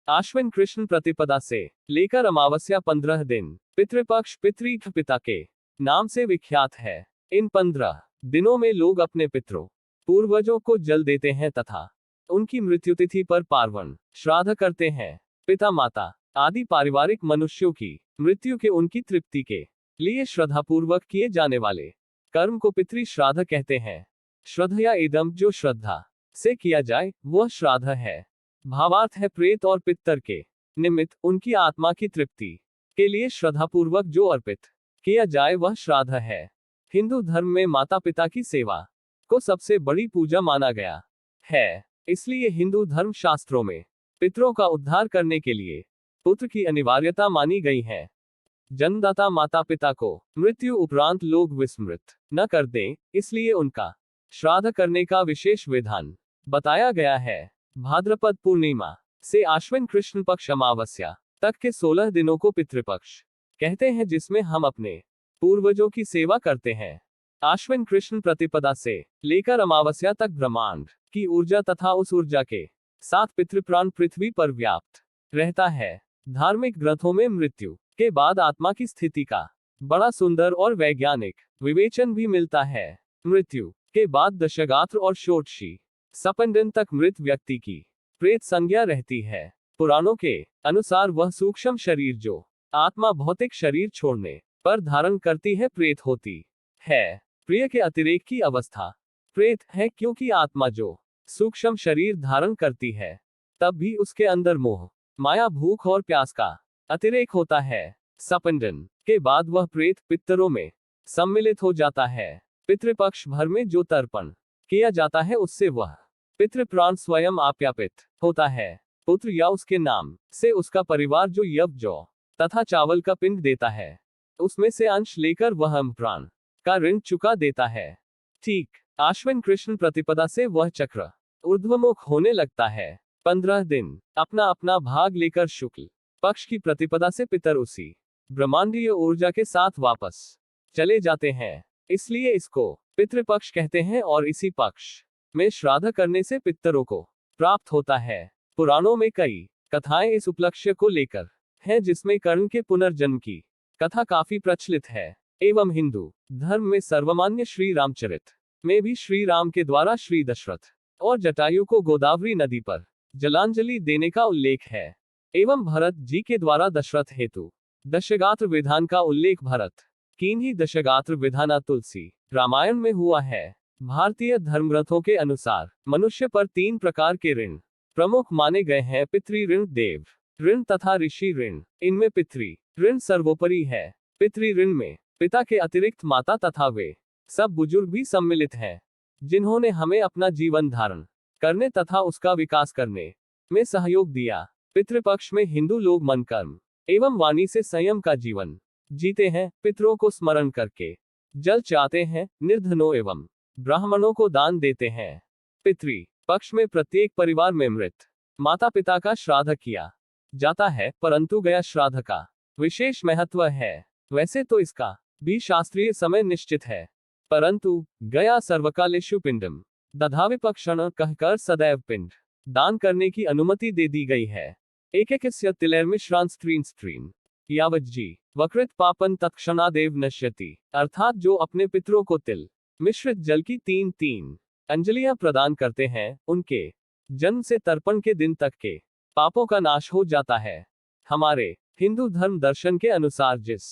आश्विन कृष्ण प्रतिपदा से लेकर अमावस्या 15 दिन पितृपक्ष पितृघ पिता के नाम से विख्यात है। इन 15 दिनों में लोग अपने पितरों पूर्वजों को जल देते हैं तथा उनकी मृत्युतिथि पर पार्वण श्राद्ध करते हैं। पिता माता आदि पारिवारिक मनुष्यों की मृत्यु के उनकी तृप्ति के लिए श्रद्धापूर्वक किए जाने वाले कर्म को पितृ श्राद्ध कहते हैं। श्रद्धया इदम, जो श्रद्धा से किया जाए वह श्राद्ध है। भावार्थ है प्रेत और पितर के निमित्त उनकी आत्मा की तृप्ति के लिए श्रद्धापूर्वक जो अर्पित किया जाए वह श्राद्ध है। हिंदू धर्म में माता पिता की सेवा को सबसे बड़ी पूजा माना गया है। इसलिए हिंदू धर्म शास्त्रों में पितरों का उद्धार करने के लिए पुत्र की अनिवार्यता मानी गई है। जन्मदाता माता पिता को मृत्यु उपरांत लोग विस्मृत न कर दें, इसलिए उनका श्राद्ध करने का विशेष विधान बताया गया है। भाद्रपद पूर्णिमा से आश्विन कृष्ण पक्ष अमावस्या तक के 16 दिनों को पितृपक्ष कहते हैं, जिसमें हम अपने पूर्वजों की सेवा करते हैं। आश्विन कृष्ण प्रतिपदा से लेकर अमावस्या तक ब्रह्मांड की ऊर्जा तथा उस ऊर्जा के साथ पितृप्राण पृथ्वी पर व्याप्त रहता है। धार्मिक ग्रंथों में मृत्यु के बाद आत्मा की स्थिति का बड़ा सुंदर और वैज्ञानिक विवेचन भी मिलता है। मृत्यु के बाद दशगात्र और षोडशी सपंडन तक मृत व्यक्ति की प्रेत संज्ञा रहती है। पुराणों के अनुसार वह सूक्ष्म शरीर जो आत्मा भौतिक शरीर छोड़ने पर धारण करती है प्रेत होती है। प्रिय के अतिरेक की अवस्था प्रेत है, क्योंकि आत्मा जो सूक्ष्म शरीर धारण करती है तब भी उसके अंदर मोह माया भूख और प्यास का अतिरेक होता है। सपंडन के बाद वह प्रेत पितरों में सम्मिलित हो जाता है। पितृपक्ष भर में जो तर्पण किया जाता है उससे वह पितृप्राण स्वयं आप्यापित होता है। पुत्र या उसके नाम से उसका परिवार जो यव जौ तथा चावल का पिंड देता है उसमें से अंश लेकर वह प्राण का ऋण चुका देता है। ठीक आश्विन कृष्ण प्रतिपदा से वह चक्र ऊर्ध्वमुख होने लगता है। 15 दिन अपना अपना भाग लेकर शुक्ल पक्ष की प्रतिपदा से पितर उसी ब्रह्मांडीय ऊर्जा के साथ वापस चले जाते हैं, इसलिए इसको पितृपक्ष कहते हैं। और इसी पक्ष में श्राद्ध करने से पितरों को प्राप्त होता है। पुराणों में कई कथाएं इस उपलक्ष्य को लेकर हैं, जिसमें कर्ण के पुनर्जन्म की कथा काफी प्रचलित है। एवं हिंदू धर्म में सर्वमान्य श्री रामचरित में भी श्री राम के द्वारा श्री दशरथ और जटायु को गोदावरी नदी पर जलांजलि देने का उल्लेख है। एवं भरत जी के द्वारा दशरथ हेतु दशगात्र विधान का उल्लेख भरत किन्हीं दशगात्र विधाना तुलसी रामायण में हुआ है। भारतीय धर्मग्रंथों के अनुसार मनुष्य पर 3 प्रकार के ऋण प्रमुख माने गए हैं: पितृ ऋण, देव ऋण तथा ऋषि ऋण। इनमें पितृ ऋण सर्वोपरि है। पितृ ऋण में पिता के अतिरिक्त माता तथा वे सब बुजुर्ग भी सम्मिलित हैं, जिन्होंने हमें अपना जीवन धारण करने तथा उसका विकास करने में सहयोग दिया। पितृपक्ष में हिंदू लोग मन, कर्म एवं वाणी से संयम का जीवन जीते हैं। पितरों को स्मरण करके जल चाहते हैं, निर्धनों एवं ब्राह्मणों को दान देते हैं। पितृ पक्ष में प्रत्येक परिवार में मृत माता पिता का श्राद्ध किया जाता है, परंतु गया श्राद्ध का विशेष महत्व है। वैसे तो इसका भी शास्त्रीय समय निश्चित है, परंतु गया सर्वकालेषु पिंडम दधाविपक्षण कहकर सदैव पिंड दान करने की अनुमति दे दी गई है। एकैकस्य तिलैर्मिश्रान् स्त्रीन् यावज्जी वकृत पापन तत्क्षणादेव नश्यति। अर्थात जो अपने पितरों को तिल मिश्रित जल की 3-3 अंजलियां प्रदान करते हैं, उनके जन्म से तर्पण के दिन तक के पापों का नाश हो जाता है। हमारे हिंदू धर्म दर्शन के अनुसार जिस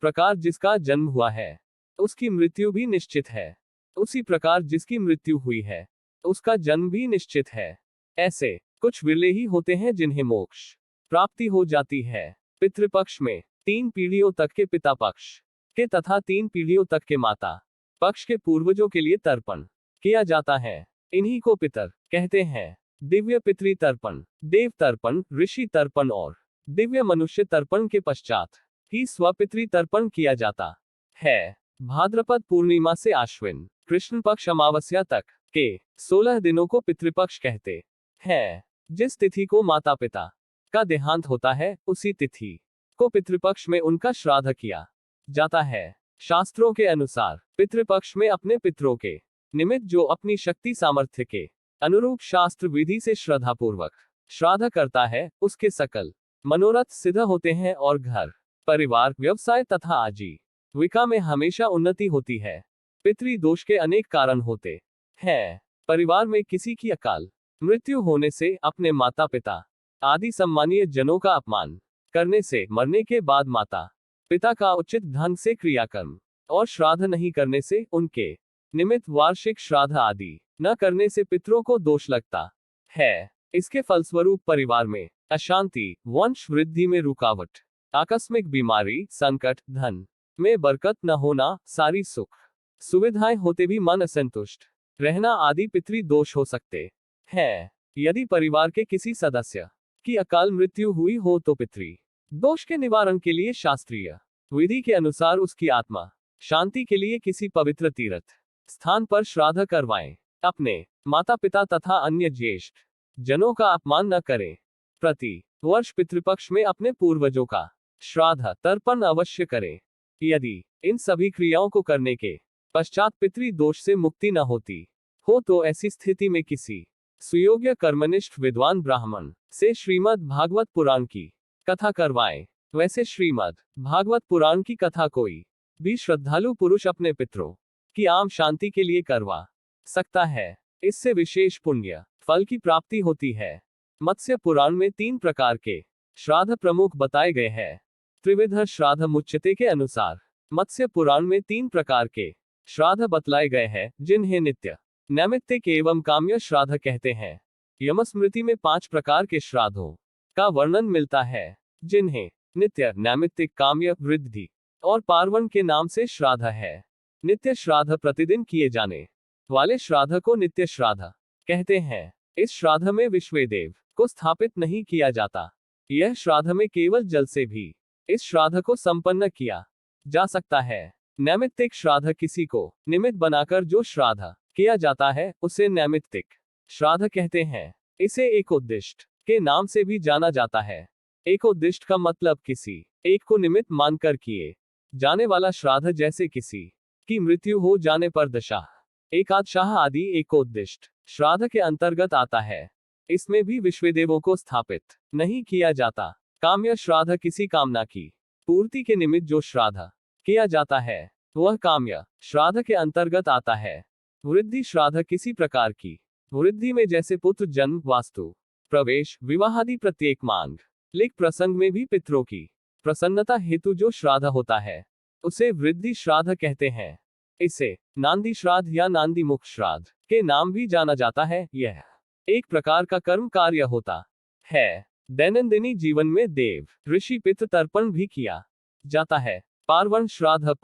प्रकार जिसका जन्म हुआ है उसकी मृत्यु भी निश्चित है, उसी प्रकार जिसकी मृत्यु हुई है उसका जन्म भी निश्चित है। ऐसे कुछ विरले ही होते हैं जिन्हें मोक्ष प्राप्ति हो जाती है। पितृपक्ष में 3 पीढ़ियों तक के पिता पक्ष के तथा 3 पीढ़ियों तक के माता पक्ष के पूर्वजों के लिए तर्पण किया जाता है। इन्हीं को पितर कहते हैं। दिव्य पितृ तर्पण, देव तर्पण, ऋषि तर्पण और दिव्य मनुष्य तर्पण के पश्चात ही स्वपितृ तर्पण किया जाता है। भाद्रपद पूर्णिमा से आश्विन कृष्ण पक्ष अमावस्या तक के 16 दिनों को पितृपक्ष कहते हैं। जिस तिथि को माता पिता का देहांत होता है उसी तिथि को पितृपक्ष में उनका श्राद्ध किया जाता है। शास्त्रों के अनुसार पितृपक्ष में अपने पितरों के निमित्त जो अपनी शक्ति सामर्थ्य के अनुरूप शास्त्र विधि से श्रद्धापूर्वक श्राद्ध करता है, उसके सकल मनोरथ सिद्ध होते हैं और घर, परिवार, व्यवसाय तथा आजीविका में हमेशा उन्नति होती है। पितृदोष के अनेक कारण होते हैं। परिवार में किसी की अकाल मृत्यु होने से, अपने माता पिता आदि सम्मानीय जनों का अपमान करने से, मरने के बाद माता पिता का उचित ढंग से क्रियाकर्म और श्राद्ध नहीं करने से, उनके निमित्त वार्षिक श्राद्ध आदि न करने से पितरों को दोष लगता है। इसके फलस्वरूप परिवार में अशांति, वंश वृद्धि में रुकावट, आकस्मिक बीमारी, संकट, धन में बरकत न होना, सारी सुख सुविधाएं होते भी मन असंतुष्ट रहना आदि पितृदोष हो सकते हैं। यदि परिवार के किसी सदस्य की अकाल मृत्यु हुई हो तो पितृ दोष के निवारण के लिए शास्त्रीय विधि के अनुसार उसकी आत्मा शांति के लिए किसी पवित्र तीर्थ स्थान पर श्राद्ध करवाएं। अपने माता पिता तथा अन्य ज्येष्ठ जनों का अपमान न करें। प्रति वर्ष पितृपक्ष में अपने पूर्वजों का श्राद्ध तर्पण अवश्य करें। यदि इन सभी क्रियाओं को करने के पश्चात पितृदोष से मुक्ति न होती हो तो ऐसी स्थिति में किसी सुयोग्य कर्मनिष्ठ विद्वान ब्राह्मण से श्रीमद् भागवत पुराण की कथा करवाएं। वैसे श्रीमद् भागवत पुराण की कथा कोई भी श्रद्धालु पुरुष अपने पितरों की आम शांति के लिए करवा सकता है। इससे विशेष पुण्य फल की प्राप्ति होती है। मत्स्य पुराण में 3 प्रकार के श्राद्ध प्रमुख बताए गए हैं। त्रिविध श्राद्ध मुच्यते के अनुसार मत्स्य पुराण में 3 प्रकार के श्राद्ध बतलाए गए हैं, जिन्हें नित्य, नैमित्तिक एवं काम्य श्राद्ध कहते हैं। यमस्मृति में 5 प्रकार के श्राद्धों का वर्णन मिलता है, जिन्हें नित्य, नैमित्तिक, काम्य, वृद्धि और पार्वण के नाम से श्राद्ध है। नित्य श्राद्ध प्रतिदिन किए जाने वाले श्राद्ध को नित्य श्राद्ध कहते हैं। इस श्राद्ध में विश्वेदेव को स्थापित नहीं किया जाता। यह श्राद्ध में केवल जल से भी इस श्राद्ध को संपन्न किया जा सकता है। नैमित्तिक श्राद्ध किसी को निमित्त बनाकर जो श्राद्ध किया जाता है, उसे नैमित्तिक श्राद्ध कहते हैं। इसे एकोद्दिष्ट के नाम से भी जाना जाता है। एकोद्दिष्ट का मतलब किसी एक को निमित्त मानकर किए जाने वाला श्राद्ध, जैसे किसी की मृत्यु हो जाने पर दशा, एकादशाह आदि एकोद्दिष्ट श्राद्ध के अंतर्गत आता है। इसमें भी विश्वेदेवों को स्थापित नहीं किया जाता। काम्य श्राद्ध किसी कामना की पूर्ति के निमित्त जो श्राद्ध किया जाता है, वह काम्य श्राद्ध के अंतर्गत आता है। वृद्धि श्राद्ध किसी प्रकार की वृद्धि में, जैसे पुत्र जन्म, वास्तु प्रवेश, विवाह आदि प्रत्येक मांग लिख प्रसंग में भी पितरों की प्रसन्नता हेतु जो श्राद्ध होता है, उसे वृद्धि श्राद्ध कहते हैं। इसे नांदी श्राद्ध या नांदी मुख श्राद्ध के नाम भी जाना जाता है। यह एक प्रकार का कर्म कार्य होता है। दैनंदिनी जीवन में देव, ऋषि, पितृ तर्पण भी किया जाता है। पार्वण श्राद्ध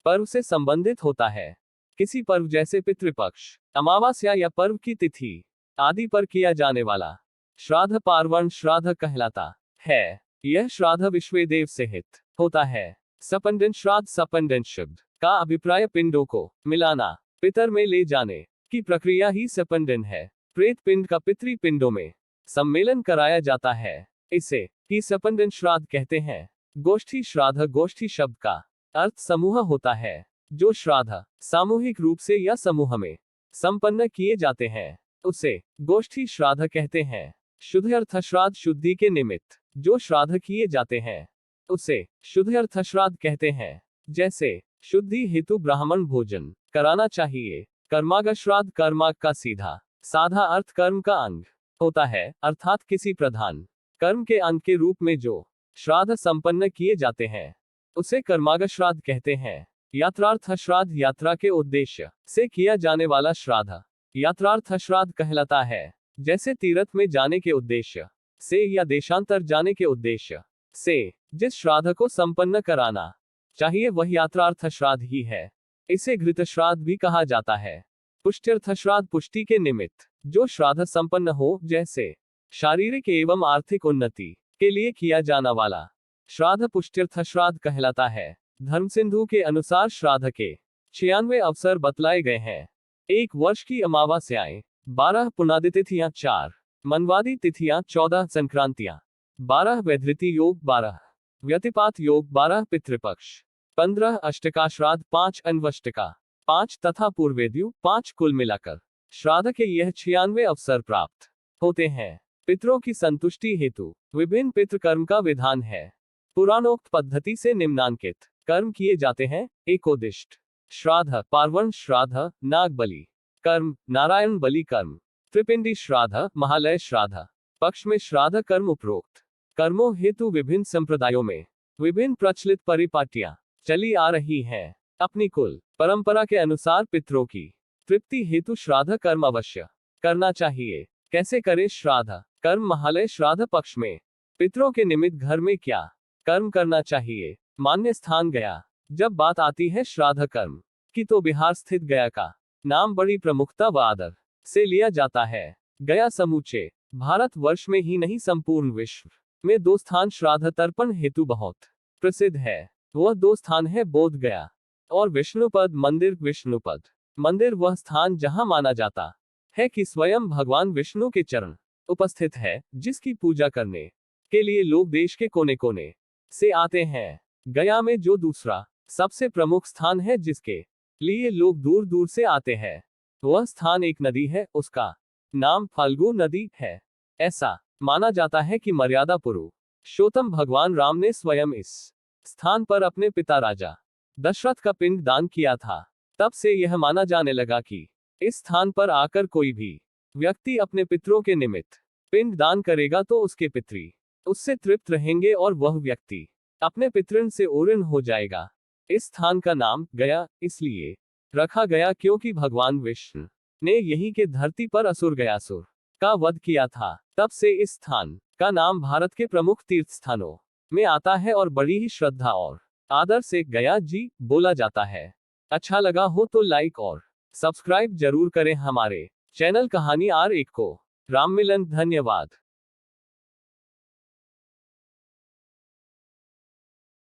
पर्व से संबंधित होता है। किसी पर्व जैसे पितृपक्ष, अमावस्या या पर्व की तिथि आदि पर किया जाने वाला श्राद्ध पार्वण श्राद्ध कहलाता है। यह श्राद्ध विश्वेदेव से हित होता है। सपंडन श्राद्ध, सपंडन शब्द का अभिप्राय पिंडों को मिलाना, पितर में ले जाने की प्रक्रिया ही सपंडन है। प्रेत पिंड का पितृ पिंडों में सम्मेलन कराया जाता है, इसे ही सपंडन श्राद्ध कहते हैं। गोष्ठी श्राद्ध, गोष्ठी शब्द का अर्थ समूह होता है। जो श्राद्ध सामूहिक रूप से या समूह में संपन्न किए जाते हैं, उसे गोष्ठी श्राद्ध कहते हैं। शुद्ध अर्थ श्राद्ध, शुद्धि के निमित्त जो श्राद्ध किए जाते हैं, उसे शुद्ध अर्थ श्राद्ध कहते हैं। जैसे शुद्धि हेतु ब्राह्मण भोजन कराना चाहिए। कर्माग श्राद्ध, कर्माग का सीधा साधा अर्थ कर्म का अंग होता है, अर्थात किसी प्रधान कर्म के अंग के रूप में जो श्राद्ध संपन्न किए जाते हैं, उसे कर्माग श्राद्ध कहते हैं। यात्रार्थ श्राद्ध, यात्रा के उद्देश्य से किया जाने वाला श्राद्ध यात्रार्थ श्राद्ध कहलाता है। जैसे तीर्थ में जाने के उद्देश्य से या देशांतर जाने के उद्देश्य से जिस श्राद्ध को संपन्न कराना चाहिए, वह यात्रार्थ श्राद्ध ही है। इसे घृत श्राद्ध भी कहा जाता है। पुष्ट्यर्थ श्राद्ध, पुष्टि के निमित्त जो श्राद्ध संपन्न हो, जैसे शारीरिक एवं आर्थिक उन्नति के लिए किया जाना वाला श्राद्ध पुष्ट्यर्थ श्राद्ध कहलाता है। धर्म सिंधु के अनुसार श्राद्ध के 96 अवसर बतलाए गए हैं। 1 वर्ष की अमावस्याएं 12, पुनादि तिथियां 4, मनवादी तिथियां 14, संक्रांतियां 12, वैधृति योग 12, व्यतिपात योग 12, पितृपक्ष 15, अष्टका श्राद्ध 5, अन्वष्टका 5 तथा पूर्वेद्यु 5, कुल मिलाकर श्राद्ध के यह 96 अवसर प्राप्त होते हैं। पितरों की संतुष्टि हेतु विभिन्न पितृ कर्म का विधान है। पुराणोक्त पद्धति से निम्नांकित कर्म किए जाते हैं। एकोदिष्ट श्राद्ध, पार्वण श्राद्ध, नाग बलि कर्म, नारायण बलि कर्म, त्रिपिंडी श्राद्ध, महालय श्राद्ध। पक्ष में श्राद्ध कर्म उपरोक्त कर्मों हेतु विभिन्न संप्रदायों में विभिन्न प्रचलित परिपाटियां चली आ रही हैं। अपनी कुल परंपरा के अनुसार पितरों की तृप्ति हेतु श्राद्ध कर्म अवश्य करना चाहिए। कैसे करें श्राद्ध कर्म? महालय श्राद्ध पक्ष में पितरों के निमित्त घर में क्या कर्म करना चाहिए? मान्य स्थान गया। जब बात आती है श्राद्ध कर्म की तो बिहार स्थित गया का नाम बड़ी प्रमुखता व आदर से लिया जाता है। गया समूचे भारत वर्ष में ही नहीं संपूर्ण विश्व में 2 स्थान श्राद्ध तर्पण हेतु बहुत प्रसिद्ध है। वह 2 स्थान है बोध गया और विष्णुपद मंदिर। विष्णुपद मंदिर वह स्थान जहां माना जाता है कि स्वयं भगवान विष्णु के चरण उपस्थित है, जिसकी पूजा करने के लिए लोग देश के कोने कोने से आते हैं। गया में जो दूसरा सबसे प्रमुख स्थान है जिसके लिए लोग दूर दूर से आते हैं, वह स्थान एक नदी है, उसका नाम फाल्गु नदी है। ऐसा माना जाता है कि मर्यादा पुरुषोत्तम भगवान राम ने स्वयं इस स्थान पर अपने पिता राजा दशरथ का पिंड दान किया था। तब से यह माना जाने लगा कि इस स्थान पर आकर कोई भी व्यक्ति अपने पितरों के निमित्त पिंड दान करेगा तो उसके पितरी उससे तृप्त रहेंगे और वह व्यक्ति अपने पितृन से ओरिन हो जाएगा। इस स्थान का नाम गया इसलिए रखा गया क्योंकि भगवान विष्णु ने यहीं के धरती पर असुर गयासुर का वध किया था। तब से इस स्थान का नाम भारत के प्रमुख तीर्थ स्थानों में आता है और बड़ी ही श्रद्धा और आदर से गया जी बोला जाता है। अच्छा लगा हो तो लाइक और सब्सक्राइब जरूर करें हमारे चैनल कहानी R1 को। राम मिलन। धन्यवाद।